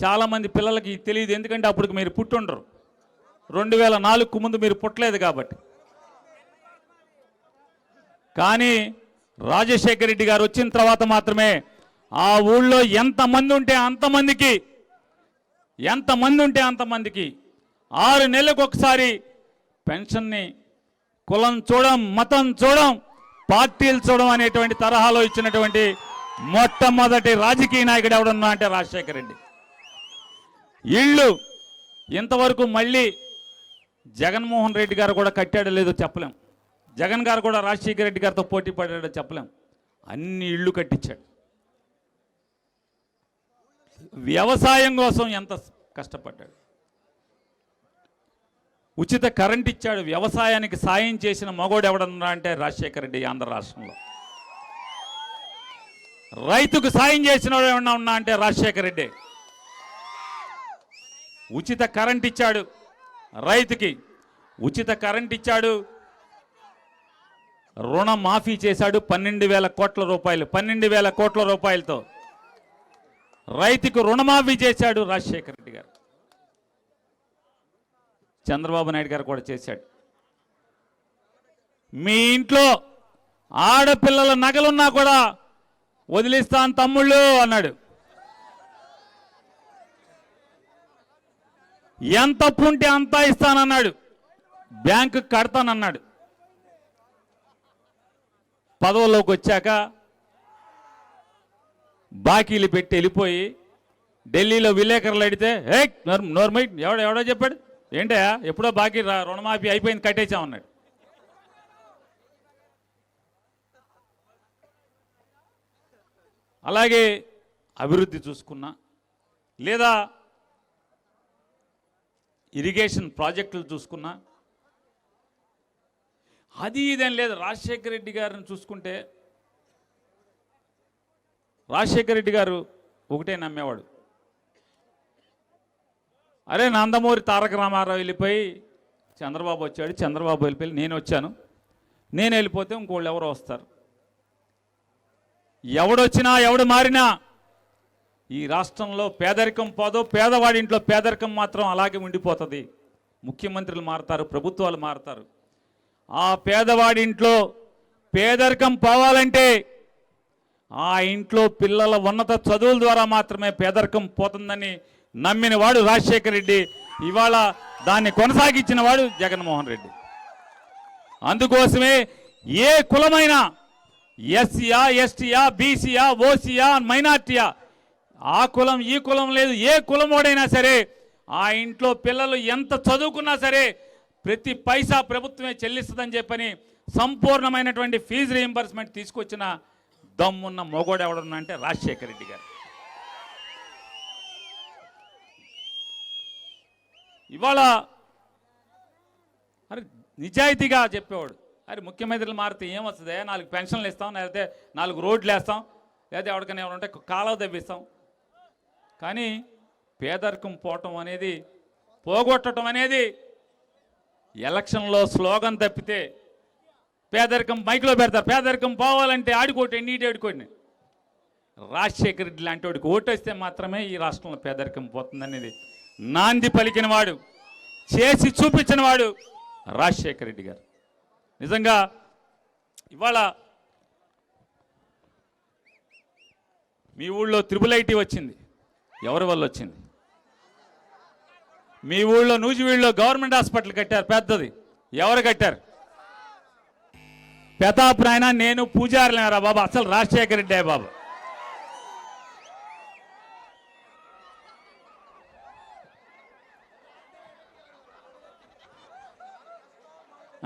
చాలామంది పిల్లలకి తెలియదు, ఎందుకంటే అప్పటికి మీరు పుట్టుండరు. 2004కు ముందు మీరు పుట్టలేదు కాబట్టి. కానీ రాజశేఖర రెడ్డి గారు వచ్చిన తర్వాత మాత్రమే ఆ ఊళ్ళో ఎంతమంది ఉంటే అంతమందికి 6 నెలలకు ఒకసారి పెన్షన్ని కులం చూడం, మతం చూడం, పార్టీలు చూడం అనేటువంటి తరహాలో ఇచ్చినటువంటి మొట్టమొదటి రాజకీయ నాయకుడు ఎవడన్నా అంటే రాజశేఖర రెడ్డి. ఇళ్ళు ఇంతవరకు మళ్ళీ జగన్మోహన్ రెడ్డి గారు కూడా కట్టాడో లేదో చెప్పలేం, జగన్ గారు కూడా రాజశేఖర రెడ్డి గారితో పోటీ పడాడో చెప్పలేం. అన్ని ఇళ్ళు కట్టించాడు. వ్యవసాయం కోసం ఎంత కష్టపడ్డాడు. ఉచిత కరెంట్ ఇచ్చాడు. వ్యవసాయానికి సాయం చేసిన మగోడు ఎవడన్నా అంటే రాజశేఖర రెడ్డి. ఆంధ్ర రాష్ట్రంలో రైతుకు సాయం చేసిన వాడు ఎవడన్నా ఉన్నా అంటే రాజశేఖర రెడ్డి. ఉచిత కరెంట్ ఇచ్చాడు, రైతుకి ఉచిత కరెంట్ ఇచ్చాడు, రుణమాఫీ చేశాడు 12,000 కోట్ల రూపాయలు. 12,000 కోట్ల రూపాయలతో రైతుకు రుణమాఫీ చేశాడు రాజశేఖర రెడ్డి గారు. చంద్రబాబు నాయుడు గారు కూడా చేశాడు. మీ ఇంట్లో ఆడపిల్లల నగలున్నా కూడా వదిలిస్తాను తమ్ముళ్ళు అన్నాడు. ఎంత అప్పు ఉంటే అంతా ఇస్తానన్నాడు. బ్యాంకు కడతానన్నాడు. పదవుల్లోకి వచ్చాక బాకీలు పెట్టి వెళ్ళిపోయి ఢిల్లీలో విలేకరులు అడిగితే నోర్మై ఎవడో చెప్పాడు, ఏంటయా ఎప్పుడో బాకీ రుణమాఫీ అయిపోయింది కట్టేసామన్నాడు. అలాగే అభివృద్ధి చూసుకున్నా, లేదా ఇరిగేషన్ ప్రాజెక్టులు చూసుకున్నా, అది ఇదేం లేదు. రాజశేఖర రెడ్డి గారిని చూసుకుంటే రాజశేఖర రెడ్డి గారు ఒకటే నమ్మేవాడు, అరే నందమూరి తారక రామారావు వెళ్ళిపోయి చంద్రబాబు వచ్చాడు, చంద్రబాబు వెళ్ళిపోయి నేను వచ్చాను, నేను వెళ్ళిపోతే ఇంకోళ్ళు ఎవరో వస్తారు. ఎవడొచ్చినా ఎవడు మారినా ఈ రాష్ట్రంలో పేదరికం పోదో, పేదవాడి ఇంట్లో పేదరికం మాత్రం అలాగే ఉండిపోతుంది. ముఖ్యమంత్రులు మారుతారు, ప్రభుత్వాలు మారుతారు. ఆ పేదవాడి ఇంట్లో పేదరికం పోవాలంటే ఆ ఇంట్లో పిల్లల ఉన్నత చదువుల ద్వారా మాత్రమే పేదరికం పోతుందని నమ్మిన వాడు రాజశేఖర రెడ్డి. ఇవాళ దాన్ని కొనసాగించిన వాడు జగన్మోహన్ రెడ్డి. అందుకోసమే ఏ కులమైనా, ఎస్సీయా, ఎస్టీయా, బీసీయా, ఓసీయా, మైనార్టీయా, ఆ కులం ఈ కులం లేదు, ఏ కులమోడైనా సరే ఆ ఇంట్లో పిల్లలు ఎంత చదువుకున్నా సరే ప్రతి పైసా ప్రభుత్వమే చెల్లిస్తుందని చెప్పని సంపూర్ణమైనటువంటి ఫీజు రీయింబర్స్మెంట్ తీసుకొచ్చిన దమ్మున్న మొగోడు ఎవడన్నా అంటే రాజశేఖర రెడ్డి గారు. ఇవాళ అరే నిజాయితీగా చెప్పేవాడు, అరే ముఖ్యమంత్రులు మారితే ఏమొస్తుంది, 4 పెన్షన్లు ఇస్తాం, లేకపోతే 4 రోడ్లు వేస్తాం, లేకపోతే ఎవరికైనా ఎవరు ఉంటే కాలువ తవ్విస్తాం. కానీ పేదరికం పోవటం అనేది, పోగొట్టడం అనేది ఎలక్షన్లో స్లోగన్ తప్పితే పేదరికం మైక్లో పెడతారు. పేదరికం పోవాలంటే ఆడుకోటి నీటి ఆడుకోండి. రాజశేఖర రెడ్డి లాంటి వాడికి ఓటేస్తే మాత్రమే ఈ రాష్ట్రంలో పేదరికం పోతుందనేది నాంది పలికిన వాడు, చేసి చూపించిన వాడు రాజశేఖర రెడ్డి గారు. నిజంగా ఇవాళ మీ ఊళ్ళో త్రిబుల్ ఐటీ వచ్చింది, ఎవరి వల్ల వచ్చింది? మీ ఊళ్ళో నూజివీడులో గవర్నమెంట్ హాస్పిటల్ కట్టారు, పెద్దది. ఎవరు కట్టారు? ప్రతాప్ నాయన నేను పూజారులేరా బాబు, అసలు రాజశేఖర రెడ్డే బాబు.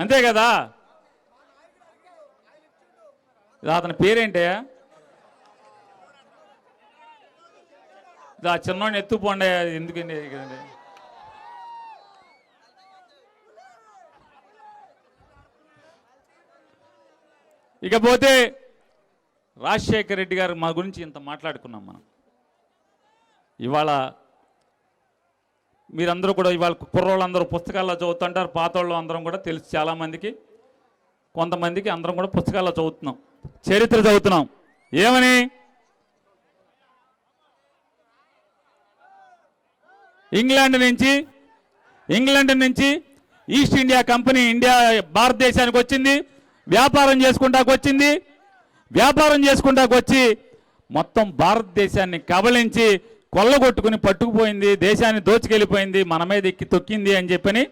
అంతే కదా. అతని పేరేంటయా? చిన్నోడిని ఎత్తుపోండి, ఎందుకండి? ఇకపోతే రాజశేఖర రెడ్డి గారు మా గురించి ఇంత మాట్లాడుకున్నాం మనం. ఇవాళ మీరందరూ కూడా ఇవాళ కుర్రోళ్ళందరూ పుస్తకాల్లో చదువుతుంటారు, పాతోళ్ళు అందరం కూడా తెలుసు చాలామందికి, కొంతమందికి అందరం కూడా పుస్తకాల్లో చదువుతున్నాం, చరిత్ర చదువుతున్నాం. ఏమని? ఇంగ్లాండ్ నుంచి ఈస్ట్ ఇండియా కంపెనీ భారతదేశానికి వచ్చింది. వ్యాపారం చేసుకుంటాకు వచ్చి మొత్తం భారతదేశాన్ని కబళించి కొల్లగొట్టుకుని పట్టుకుపోయింది, దేశాన్ని దోచుకెళ్ళిపోయింది, మన మీద ఎక్కి తొక్కింది అని చెప్పని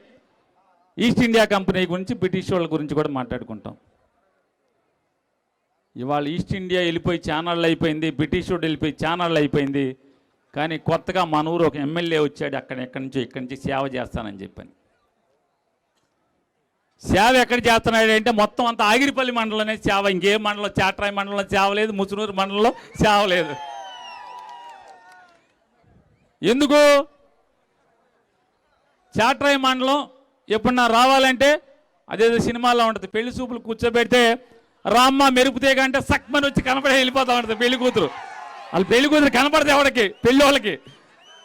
ఈస్ట్ ఇండియా కంపెనీ గురించి, బ్రిటిష్ వాళ్ళ గురించి కూడా మాట్లాడుకుంటాం. ఇవాళ ఈస్ట్ ఇండియా వెళ్ళిపోయి ఛానళ్ళు అయిపోయింది, బ్రిటిష్ వాడు వెళ్ళిపోయి ఛానళ్ళు అయిపోయింది. కానీ కొత్తగా మన ఊరు ఒక ఎమ్మెల్యే వచ్చాడు, ఇక్కడి నుంచి సేవ చేస్తానని చెప్పని. సేవ ఎక్కడ చేస్తున్నాడు అంటే మొత్తం అంతా ఆగిరిపల్లి మండలంలోనే సేవ, ఇంకే మండలం, చాట్రాయి మండలంలో సేవ లేదు, ముసునూరు మండలంలో సేవ లేదు. ఎందుకు? చాట్రాయి మండలం ఎప్పుడన్నా రావాలంటే అదేదో సినిమాలో ఉంటుంది, పెళ్లి చూపులు కూర్చోబెడితే రామ్మ మెరుపుతేగ అంటే సక్మని వచ్చి కనపడే వెళ్ళిపోతా ఉంటుంది పెళ్లి కూతురు. వాళ్ళు పెళ్లి కూతురు కనపడదు ఎవరికి, పెళ్లి వాళ్ళకి.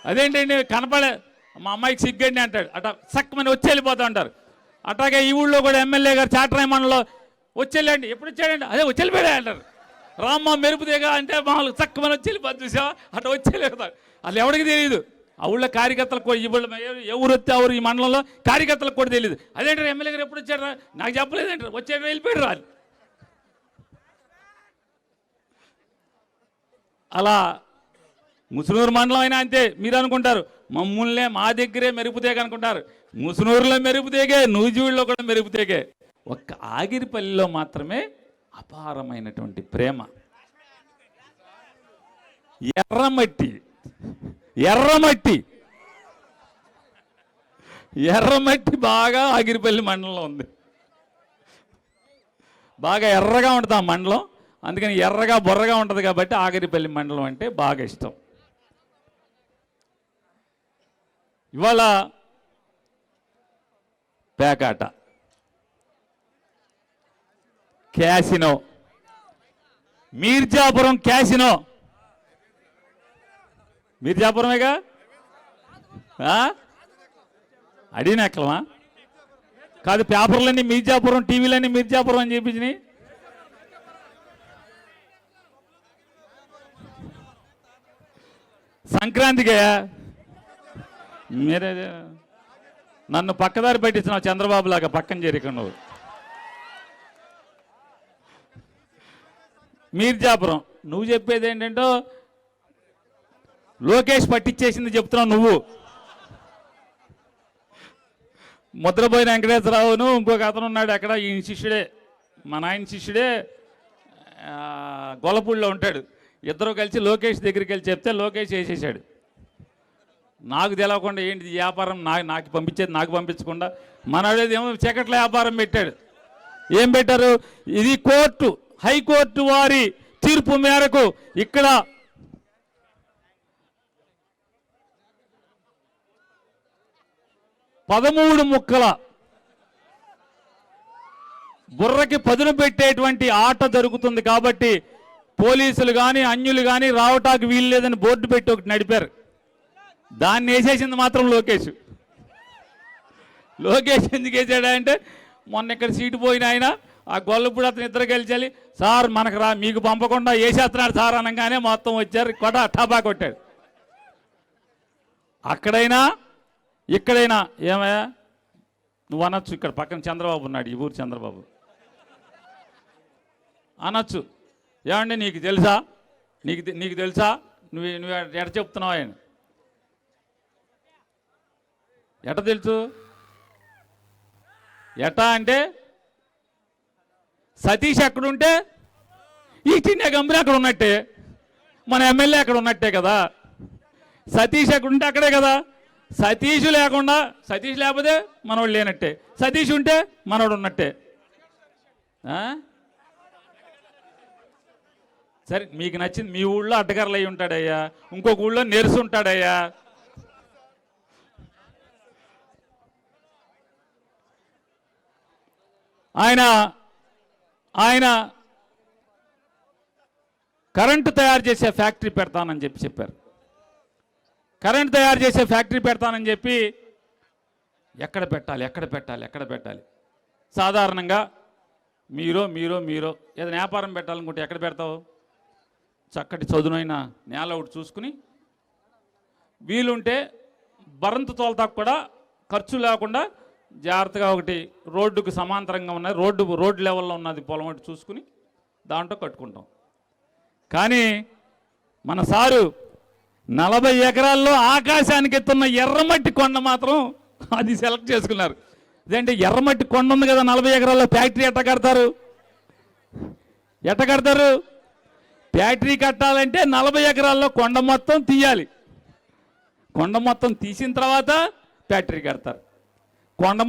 అదేంటండి కనపడే, మా అమ్మాయికి సిగ్గండి అంటాడు, అట్లా సక్మని వచ్చి వెళ్ళిపోతా ఉంటారు. అట్లాగే ఈ ఊళ్ళో కూడా ఎమ్మెల్యే గారు చాట్రాయి మండలంలో వచ్చేళ్ళండి, ఎప్పుడు వచ్చాడండి, అదే వచ్చి వెళ్ళిపోయా అంటారు. రామ్మ మెరుపుతేగా అంటే మామూలు చక్కమని వచ్చి వెళ్ళిపోతుంది, చూసావా అట్లా వచ్చేళ్ళిపోతారు. వాళ్ళు ఎవరికి తెలియదు, ఆ ఊళ్ళో కార్యకర్తలకు కూడా, ఈ ఊళ్ళో ఎవరు వస్తే ఎవరు ఈ మండలంలో కార్యకర్తలకు కూడా తెలియదు. అదేంటారు ఎమ్మెల్యే గారు ఎప్పుడు వచ్చారా, నాకు చెప్పలేదంటారు, వచ్చాడు వెళ్ళిపోయాడు రాలి. అలా ముసునూరు మండలం అయినా అంతే. మీరు అనుకుంటారు మమ్మల్నే మా దగ్గరే మెరుపుతేగ అనుకుంటారు, ముసునూరులో మెరుపుతేగే, నూజివీడులో కూడా మెరుపుతేగే. ఒక్క ఆగిరిపల్లిలో మాత్రమే అపారమైనటువంటి ప్రేమ. ఎర్రమట్టి బాగా ఆగిరిపల్లి మండలంలో ఉంది. బాగా ఎర్రగా ఉంటుంది ఆ మండలం, అందుకని ఎర్రగా బొర్రగా ఉంటుంది కాబట్టి ఆగిరిపల్లి మండలం అంటే బాగా ఇష్టం. ఇవాళ పేకాట, క్యాసినో, మీర్జాపురం క్యాసినో, మీర్జాపురమేగా, అడినెక్కలమా కాదు, పేపర్లన్నీ మీర్జాపురం, టీవీలన్నీ మీర్జాపురం అని చెప్పించినాయి. సంక్రాంతికే మీరే నన్ను పక్కదారి పట్టించినావు, చంద్రబాబు లాగా పక్కన చేరిక నువ్వు. మీర్జాపురం నువ్వు చెప్పేది ఏంటంటే లోకేష్ పట్టించేసింది చెప్తున్నావు నువ్వు. ముద్రపోయిన వెంకటేశ్వరరావును ఇంకొక అతను ఉన్నాడు అక్కడ, ఈయన శిష్యుడే, మా నాయన శిష్యుడే, గొల్లపూడిలో ఉంటాడు. ఇద్దరు కలిసి లోకేష్ దగ్గరికి వెళ్ళి చెప్తే లోకేష్ వేసేసాడు. నాకు తెలవకుండా ఏంటి వ్యాపారం, నాకు పంపించేది నాకు పంపించకుండా మనడేది ఏమో చీకట్ల వ్యాపారం పెట్టాడు. ఏం పెట్టారు? ఇది కోర్టు, హైకోర్టు వారి తీర్పు మేరకు ఇక్కడ పదమూడు ముక్కల బుర్రకి పదును పెట్టేటువంటి ఆట జరుగుతుంది కాబట్టి పోలీసులు కానీ అన్యులు కానీ రావటానికి వీలు లేదని బోర్డు పెట్టి ఒకటి నడిపారు. దాన్ని వేసేసింది మాత్రం లోకేష్. ఎందుకు వేసాడంటే మొన్న ఇక్కడ సీటు పోయిన ఆయన ఆ గొల్లపూడి అతను ఇద్దరు గెలిచాలి సార్ మనకు మీకు పంపకుండా వేసేస్తున్నాడు సార్ అనగానే మొత్తం వచ్చారు, ఠాబా కొట్టాడు. అక్కడైనా ఇక్కడైనా ఏమయ్యా నువ్వు అనొచ్చు, ఇక్కడ పక్కన చంద్రబాబు ఉన్నాడు, ఈ ఊరు చంద్రబాబు అనొచ్చు, ఏమండి నీకు తెలుసా, నీకు తెలుసా, నువ్వు ఎట చెప్తున్నావు ఆయన, ఎట తెలుసు, ఎట అంటే సతీష్ ఎక్కడుంటే ఈస్ట్ ఇండియా కంపెనీ అక్కడ ఉన్నట్టే, మన ఎమ్మెల్యే అక్కడ ఉన్నట్టే కదా. సతీష్ ఎక్కడుంటే అక్కడే కదా. సతీష్ లేకపోతే మనోడు లేనట్టే, సతీష్ ఉంటే మనోడు ఉన్నట్టే. సరే మీకు నచ్చింది, మీ ఊళ్ళో అడ్డగారులు అయి ఉంటాడయ్యా, ఇంకొక ఊళ్ళో నెరుసు ఉంటాడయ్యా. ఆయన కరెంటు తయారు చేసే ఫ్యాక్టరీ పెడతానని చెప్పారు. కరెంటు తయారు చేసే ఫ్యాక్టరీ పెడతానని చెప్పి ఎక్కడ పెట్టాలి. సాధారణంగా మీరో ఏదైనా వ్యాపారం పెట్టాలనుకుంటే ఎక్కడ పెడతావు? చక్కటి చదునైన నేల ఒకటి చూసుకుని వీలుంటే బరంతు తోలతాకు కూడా ఖర్చు లేకుండా జాగ్రత్తగా ఒకటి రోడ్డుకు సమాంతరంగా ఉన్నది, రోడ్డు లెవెల్లో ఉన్నది పొలం ఒకటి చూసుకుని దాంట్లో కట్టుకుంటాం. కానీ మన సారు 40 ఎకరాల్లో ఆకాశానికి ఎత్తున్న ఎర్రమట్టి కొండ మాత్రం అది సెలెక్ట్ చేసుకున్నారు. ఇదేంటే ఎర్రమట్టి కొండ ఉంది కదా, 40 ఎకరాల్లో ఫ్యాక్టరీ ఎట్ట కడతారు? ఫ్యాక్టరీ కట్టాలంటే 40 ఎకరాల్లో కొండ మొత్తం తీయాలి. కొండ మొత్తం తీసిన తర్వాత ఫ్యాక్టరీ కడతారు. కొండ